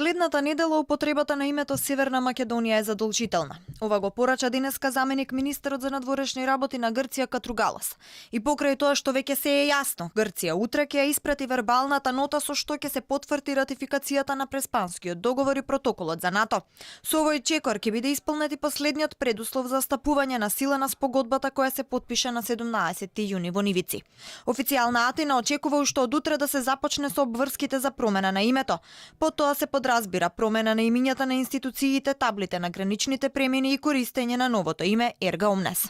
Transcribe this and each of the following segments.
следната недела употребата на името Северна Македонија е задолжителна. Ова го порача денеска заменик министерот за надворешни работи на Грција Катругалас. И покрај тоа што веќе се е јасно, Грција утре ќе ја испрати вербалната нота со што ќе се потврди ратификацијата на Преспанскиот договор и протоколот за НАТО. Со овој чекор ќе биде исполнет и последниот предуслов за стапување на сила на спогодбата која се потпиша на 17 јуни во Нивици. Официјална Атина очекува уште од утре да се започне со обврските за промена на името. Потоа се подразбира промена на имињата на институциите, таблите на граничните премини и користење на новото име Ерга Омнес.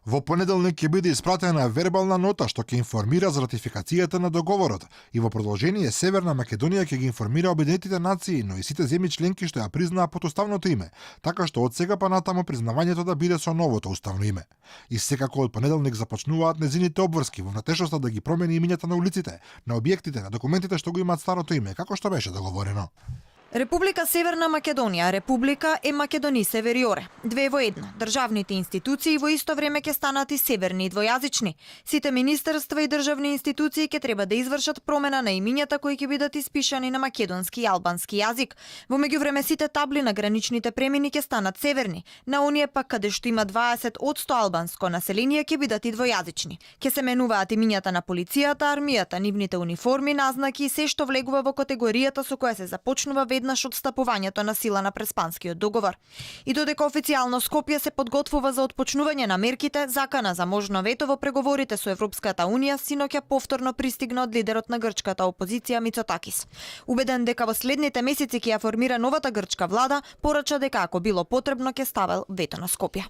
Во понеделник ќе биде испратена вербална нота што ќе информира за ратификацијата на договорот и во продолжение Северна Македонија ќе ги информира Обединетите нации, но и сите земји членки што ја признаа под уставното име, така што од сега па натаму признавањето да биде со новото уставно име. И секако од понеделник започнуваат незините обврски во натежноста да ги промени имињата на улиците, на објектите, на документите што го имаат старото име, како што беше договорено. Република Северна Македонија, Република е Македони Севериоре. Две во едно. Државните институции во исто време ќе станат и северни и двојазични. Сите министерства и државни институции ќе треба да извршат промена на имињата кои ќе бидат испишани на македонски и албански јазик. Во меѓувреме сите табли на граничните премини ќе станат северни. На оние пак каде што има 20% албанско население ќе бидат и двојазични. Ќе се менуваат имињата на полицијата, армијата, нивните униформи, назнаки и се што влегува во категоријата со која се започнува веднаш од стапувањето на сила на Преспанскиот договор. И додека официјално Скопје се подготвува за отпочнување на мерките, закана за можно вето во преговорите со Европската унија синоќа повторно пристигна од лидерот на грчката опозиција Мицотакис. Убеден дека во следните месеци ќе ја формира новата грчка влада, порача дека ако било потребно ќе ставел вето на Скопје.